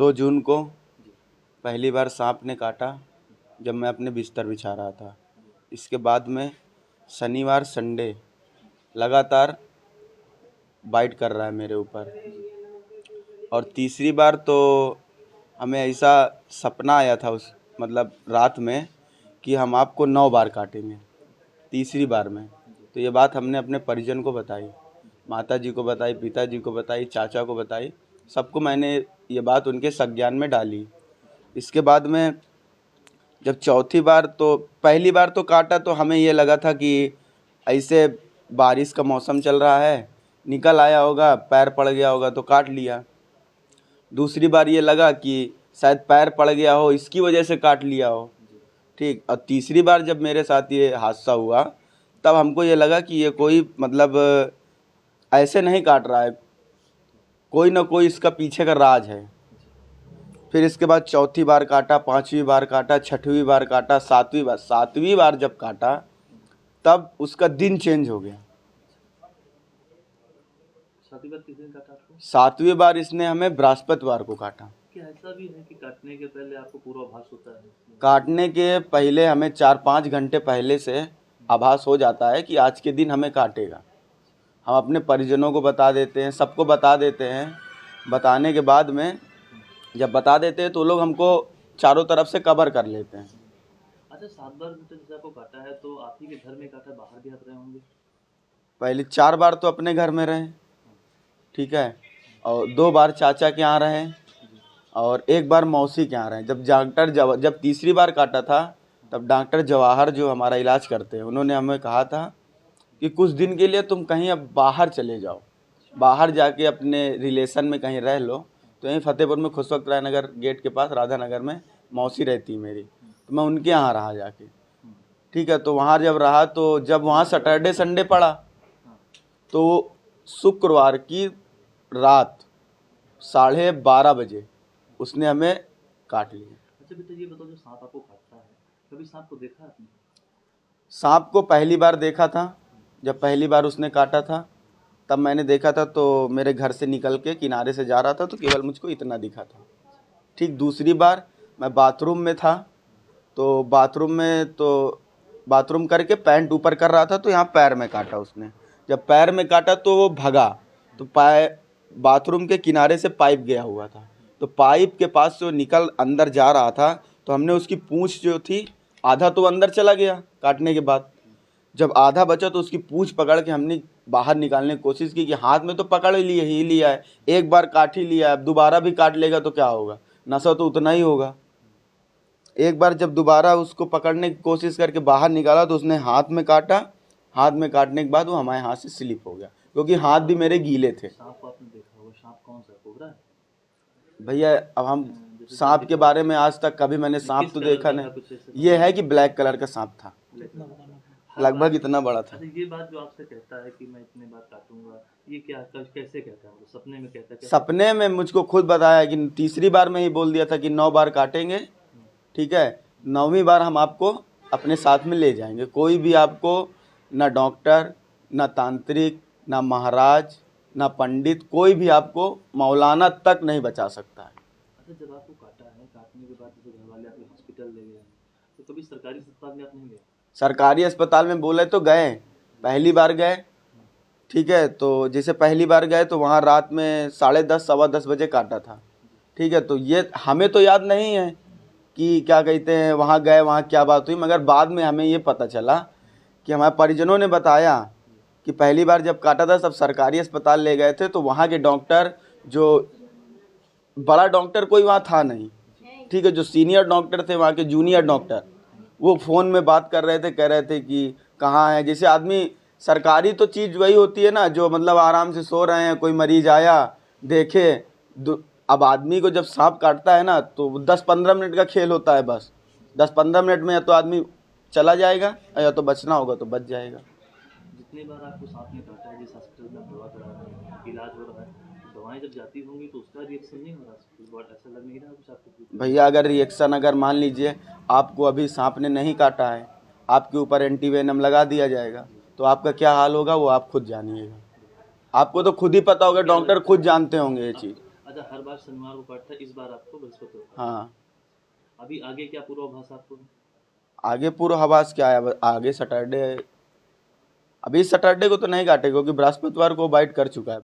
2 जून को पहली बार सांप ने काटा जब मैं अपने बिस्तर बिछा रहा था। इसके बाद में शनिवार संडे लगातार बाइट कर रहा है मेरे ऊपर। और तीसरी बार तो हमें ऐसा सपना आया था उस मतलब रात में कि हम आपको 9 बार काटेंगे। तीसरी बार में तो ये बात हमने अपने परिजन को बताई, माताजी को बताई, पिताजी को बताई, चाचा को बताई, सबको मैंने ये बात उनके संज्ञान में डाली। इसके बाद में जब चौथी बार तो पहली बार तो काटा तो हमें ये लगा था कि ऐसे बारिश का मौसम चल रहा है, निकल आया होगा, पैर पड़ गया होगा तो काट लिया। दूसरी बार ये लगा कि शायद पैर पड़ गया हो इसकी वजह से काट लिया हो, ठीक। और तीसरी बार जब मेरे साथ ये हादसा हुआ तब हमको ये लगा कि ये कोई मतलब ऐसे नहीं काट रहा है, कोई ना कोई इसका पीछे का राज है। फिर इसके बाद चौथी बार काटा, 5वीं बार काटा, 6वीं बार काटा, 7वीं बार जब काटा तब उसका दिन चेंज हो गया। 7वीं बार किस दिन काटा आपको? 7वीं बार इसने हमें बृहस्पतिवार को काटा। क्या ऐसा भी है कि काटने के पहले आपको पूर्वाभास होता है? काटने के पहले हमें 4-5 घंटे पहले से आभास हो जाता है कि आज के दिन हमें काटेगा। हम अपने परिजनों को बता देते हैं, सबको बता देते हैं। बताने के बाद में जब बता देते हैं तो लोग हमको चारों तरफ से कवर कर लेते हैं। अच्छा, 7 बार जैसे आपको काटा है तो आप ही के घर में काटा, बाहर भी आप रहे होंगे? पहले 4 बार तो अपने घर में रहे, ठीक है, और 2 बार चाचा के यहाँ रहे और 1 बार मौसी के यहाँ रहे। जब तीसरी बार काटा था तब डॉक्टर जवाहर जो हमारा इलाज करते हैं उन्होंने हमें कहा था कि कुछ दिन के लिए तुम कहीं अब बाहर चले जाओ, बाहर जाके अपने रिलेशन में कहीं रह लो। तो यहीं फतेहपुर में खुशवक्त राय नगर गेट के पास राधा नगर में मौसी रहती मेरी, तो मैं उनके यहाँ रहा जाके, ठीक है। तो वहाँ जब रहा तो जब वहाँ सैटरडे संडे पड़ा तो शुक्रवार की रात 12:30 बजे उसने हमें काट लिया। अच्छा बेटा, ये बताओ, जो सांप आपको काटता है, कभी सांप को देखा आपने? सांप को पहली बार देखा था, जब पहली बार उसने काटा था तब मैंने देखा था। तो मेरे घर से निकल के किनारे से जा रहा था तो केवल मुझको इतना दिखा था, ठीक। दूसरी बार मैं बाथरूम में था तो बाथरूम करके पैंट ऊपर कर रहा था तो यहाँ पैर में काटा उसने। जब पैर में काटा तो वो भगा तो बाथरूम के किनारे से पाइप गया हुआ था, तो पाइप के पास से वो निकल अंदर जा रहा था तो हमने उसकी पूँछ जो थी, आधा तो अंदर चला गया काटने के बाद, जब आधा बचा तो उसकी पूँछ पकड़ के हमने बाहर निकालने की कोशिश की कि हाथ में तो पकड़ ही लिया है, एक बार काट ही लिया है, अब दोबारा भी काट लेगा तो क्या होगा, नशा तो उतना ही होगा। एक बार जब दोबारा उसको पकड़ने की कोशिश करके बाहर निकाला तो उसने हाथ में काटा। हाथ में काटने के बाद वो हमारे हाथ से स्लिप हो गया क्योंकि हाथ भी मेरे गीले थे। सांप आपने देखा होगा, सांप कौन सा, कोबरा है? भैया अब हम सांप के बारे में आज तक कभी मैंने सांप तो देखा नहीं, ये है कि ब्लैक कलर का सांप था, लगभग इतना बड़ा था। ये बात जो आपसे कहता है कि मैं इतने बार काटूंगा, ये क्या कैसे कहता है? सपने में कहता है? सपने में मुझको खुद बताया कि तीसरी बार में ही बोल दिया था कि 9 बार काटेंगे, ठीक है। 9वीं बार हम आपको अपने साथ में ले जाएंगे, कोई भी आपको ना डॉक्टर, ना तांत्रिक, ना महाराज, ना पंडित, कोई भी आपको मौलाना तक नहीं बचा सकता है। अच्छा, जब आपको काटा है, काटने के बाद जब घर वाले आपको हॉस्पिटल ले गए तो कभी सरकारी अस्पताल में आप नहीं गए? सरकारी अस्पताल में बोले तो गए, पहली बार गए, ठीक है। तो जैसे पहली बार गए तो वहाँ रात में 10:30 10:15 बजे काटा था, ठीक है। तो ये हमें तो याद नहीं है कि क्या कहते हैं वहाँ गए, वहाँ क्या बात हुई, मगर बाद में हमें ये पता चला कि हमारे परिजनों ने बताया कि पहली बार जब काटा था सब सरकारी अस्पताल ले गए थे तो वहाँ के डॉक्टर, जो बड़ा डॉक्टर कोई वहाँ था नहीं, ठीक है, जो सीनियर डॉक्टर थे वहाँ के जूनियर डॉक्टर, वो फ़ोन में बात कर रहे थे, कह रहे थे कि कहाँ है। जैसे आदमी सरकारी तो चीज़ वही होती है ना जो मतलब आराम से सो रहे हैं, कोई मरीज आया देखे। अब आदमी को जब सांप काटता है ना तो 10-15 मिनट का खेल होता है, बस 10-15 मिनट में या तो आदमी चला जाएगा या तो बचना होगा तो बच जाएगा। जितनी बार आपको सांप ने काटा है, जिस हॉस्पिटल में दवा करा रहे हैं, इलाज हो रहा है, दवाएं जब जाती होंगी तो उसका रिएक्शन नहीं हो रहा? ऐसा लग नहीं रहा कुछ आपको? भैया अगर रिएक्शन, अगर मान लीजिए आपको अभी सांप ने नहीं काटा है, आपके ऊपर एंटीवेनम लगा दिया जाएगा तो आपका क्या हाल होगा वो आप खुद जानिएगा। आपको तो खुद ही पता होगा, डॉक्टर खुद जानते होंगे ये चीज़। अच्छा, हर बार शनिवार को काटता है, इस बार आपको बृहस्पतिवार को। हाँ। अभी आगे क्या पूर्वाभास आपको? आगे पूर्वाभास क्या है, आगे सैटरडे, अभी सैटरडे को तो नहीं काटे क्योंकि बृहस्पतिवार को बाइट कर चुका है।